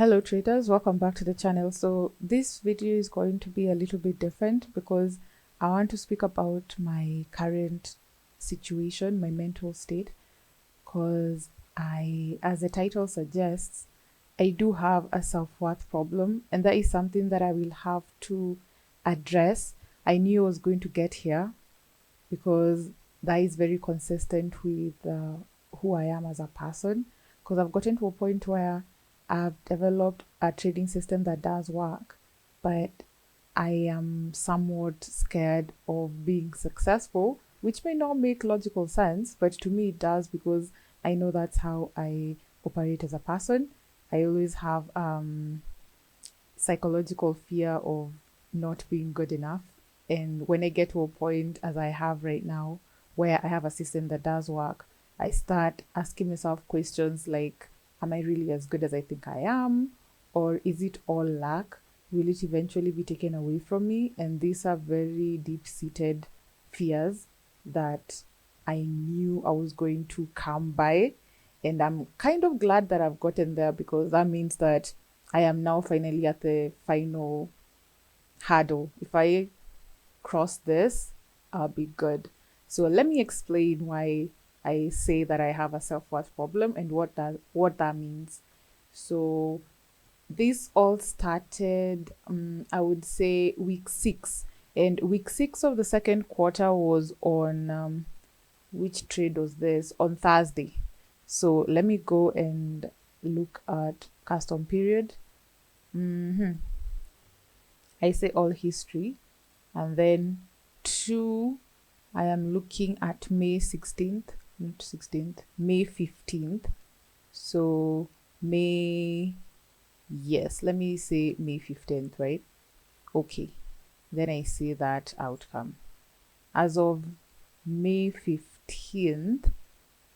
Hello traders, welcome back to the channel. So this video is going to be a little bit different because I want to speak about my current situation, my mental state, because as the title suggests, I do have a self-worth problem, and that is something that I will have to address. I knew I was going to get here because that is very consistent with who I am as a person, because I've gotten to a point where I've developed a trading system that does work, but I am somewhat scared of being successful, which may not make logical sense, but to me it does because I know that's how I operate as a person. I always have psychological fear of not being good enough. And when I get to a point, as I have right now, where I have a system that does work, I start asking myself questions like, am I really as good as I think I am? Or is it all luck? Will it eventually be taken away from me? And these are very deep seated fears that I knew I was going to come by. And I'm kind of glad that I've gotten there because that means that I am now finally at the final hurdle. If I cross this, I'll be good. So let me explain why I say that I have a self-worth problem and what that means. So this all started, I would say, week 6, and week 6 of the second quarter was on which trade was this? On Thursday. So let me go and look at custom period. I say all history, and then two, I am looking at May 16th, not 16th, May 15th. So May, yes, let me say May 15th, right? Okay, then I see that outcome. As of May 15th,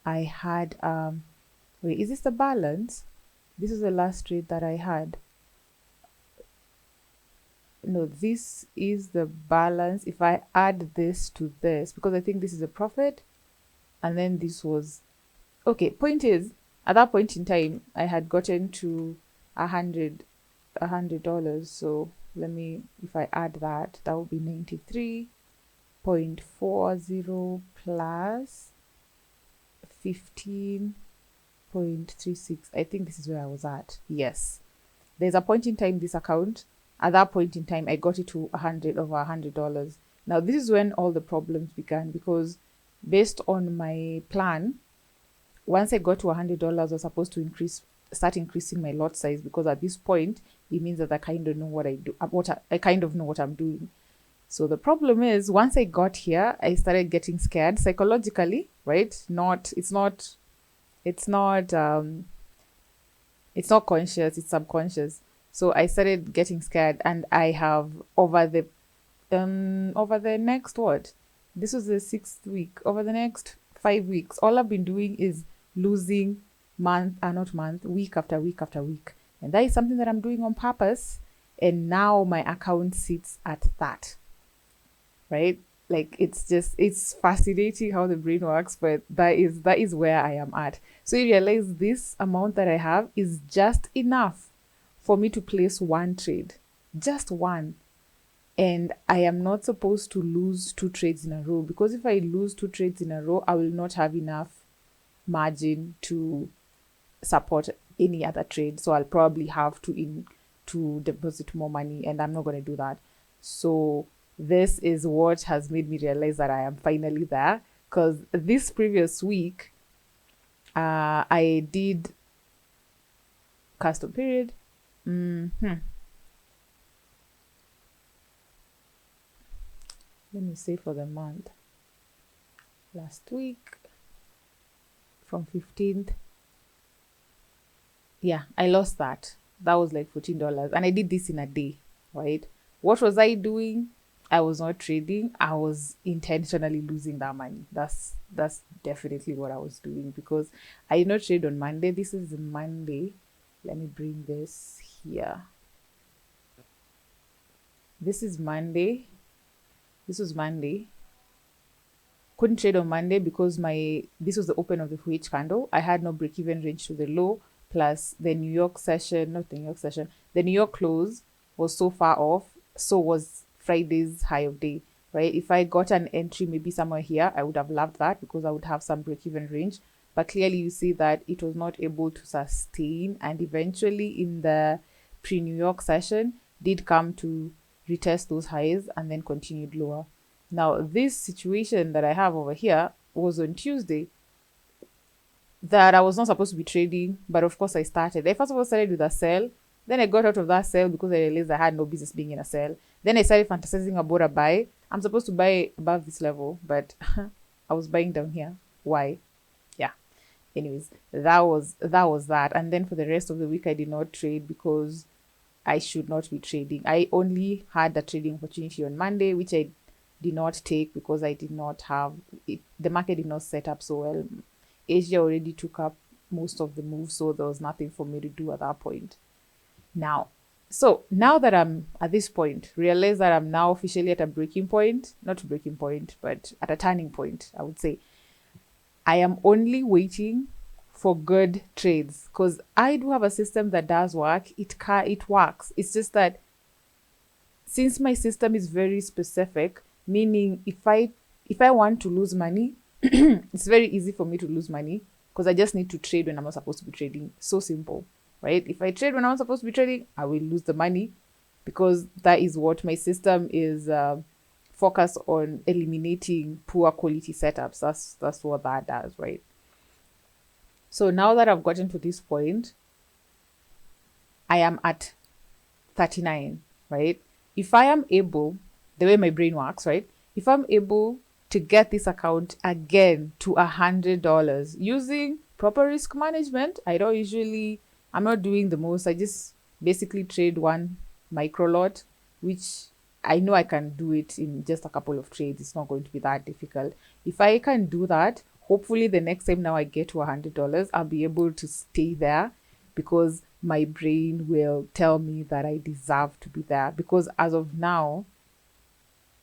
I had, wait, is this the balance? This is the last trade that I had. No, this is the balance. If I add this to this, because I think this is a profit, and then this was okay. Point is, at that point in time, I had gotten to $100. So let me, if I add that, that would be 93.40 plus 15.36. I think this is where I was at. Yes, there's a point in time this account, at that point in time I got it to over $100. Now this is when all the problems began, because based on my plan, once I got to $100, I was supposed to start increasing my lot size, because at this point it means that I kind of know what I do, I kind of know what I'm doing. So the problem is, once I got here, I started getting scared psychologically, right? It's not conscious, it's subconscious. So I started getting scared, and I have over the next, what, this was the 6th week, over the next 5 weeks, all I've been doing is losing not month, week after week after week. And that is something that I'm doing on purpose. And now my account sits at that, right? Like, it's fascinating how the brain works, but that is where I am at. So you realize this amount that I have is just enough for me to place one trade, just one. And I am not supposed to lose 2 trades in a row, because if I lose 2 trades in a row, I will not have enough margin to support any other trade. So I'll probably have to deposit more money, and I'm not going to do that. So this is what has made me realize that I am finally there, because this previous week I did custom period. Let me say for the month last week from 15th. Yeah, I lost that. That was like $14, and I did this in a day, right? What was I doing? I was not trading. I was intentionally losing that money. That's definitely what I was doing, because I did not trade on Monday. This is Monday. Let me bring this here. This is Monday. This was Monday. Couldn't trade on Monday because this was the open of the 4H candle. I had no break-even range to the low, plus the New York session, not the New York session, the New York close was so far off, so was Friday's high of day, right? If I got an entry maybe somewhere here, I would have loved that because I would have some break-even range. But clearly you see that it was not able to sustain, and eventually in the pre-New York session did come to retest those highs and then continued lower. Now, this situation that I have over here was on Tuesday that I was not supposed to be trading, but of course I started. I first of all started with a sell, then I got out of that sell because I realized I had no business being in a sell. Then I started fantasizing about a buy. I'm supposed to buy above this level, but I was buying down here. Why? Yeah. Anyways, that. And then for the rest of the week, I did not trade because I should not be trading. I only had the trading opportunity on Monday, which I did not take because I did not have it. The market did not set up so well. Asia already took up most of the move, so there was nothing for me to do at that point. Now, so now that I'm at this point, realize that I'm now officially at a breaking point, not a breaking point, but at a turning point, I would say. I am only waiting for good trades because I do have a system that does work. It works. It's just that since my system is very specific, meaning if I want to lose money, it's very easy for me to lose money because I just need to trade when I'm not supposed to be trading. So simple, right? If I trade when I'm not supposed to be trading, I will lose the money because that is what my system is focused on, eliminating poor quality setups. That's what that does, right? So now that I've gotten to this point, I am at 39, right? If I am able, the way my brain works, right? If I'm able to get this account again to $100 using proper risk management, I'm not doing the most. I just basically trade one micro lot, which I know I can do it in just a couple of trades. It's not going to be that difficult. If I can do that, hopefully the next time now I get to $100, I'll be able to stay there because my brain will tell me that I deserve to be there. Because as of now,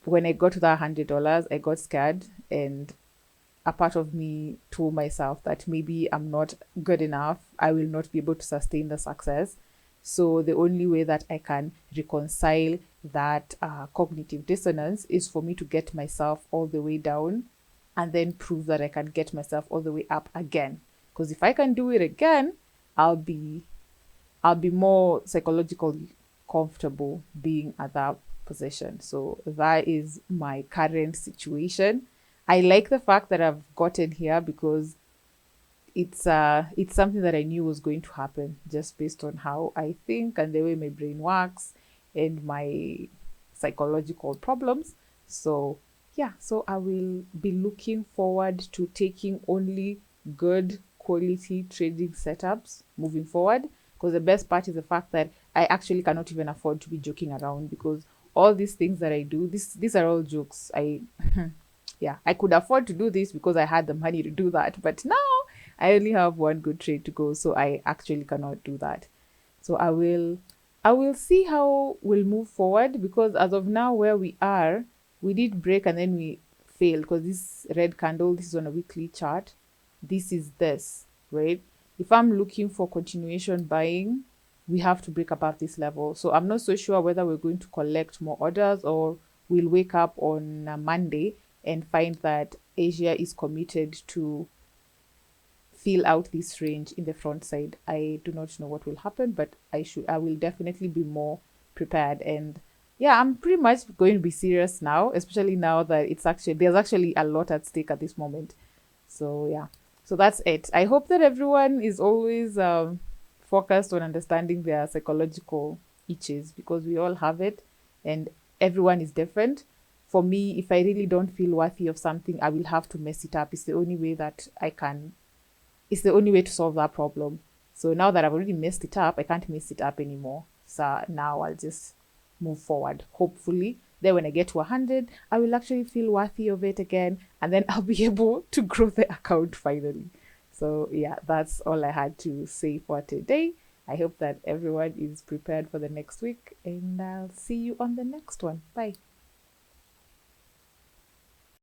when I got to that $100, I got scared, and a part of me told myself that maybe I'm not good enough. I will not be able to sustain the success. So the only way that I can reconcile that cognitive dissonance is for me to get myself all the way down and then prove that I can get myself all the way up again. Because if I can do it again, I'll be more psychologically comfortable being at that position. So that is my current situation. I like the fact that I've gotten here because it's something that I knew was going to happen just based on how I think and the way my brain works and my psychological problems. So yeah, so I will be looking forward to taking only good quality trading setups moving forward, because the best part is the fact that I actually cannot even afford to be joking around, because all these things that I do, these are all jokes. Yeah, I could afford to do this because I had the money to do that, but now I only have one good trade to go, so I actually cannot do that. So I will see how we'll move forward, because as of now where we are, we did break and then we failed, because this red candle, this is on a weekly chart. This is this, right? If I'm looking for continuation buying, we have to break above this level. So I'm not so sure whether we're going to collect more orders or we'll wake up on Monday and find that Asia is committed to fill out this range in the front side. I do not know what will happen, but I will definitely be more prepared. And yeah, I'm pretty much going to be serious now, especially now that there's actually a lot at stake at this moment. So yeah, so that's it. I hope that everyone is always focused on understanding their psychological itches, because we all have it and everyone is different. For me, if I really don't feel worthy of something, I will have to mess it up. It's the only way to solve that problem. So now that I've already messed it up, I can't mess it up anymore. So now I'll just move forward. Hopefully, then when I get to 100, I will actually feel worthy of it again, and then I'll be able to grow the account finally. So yeah, that's all I had to say for today. I hope that everyone is prepared for the next week, and I'll see you on the next one. Bye.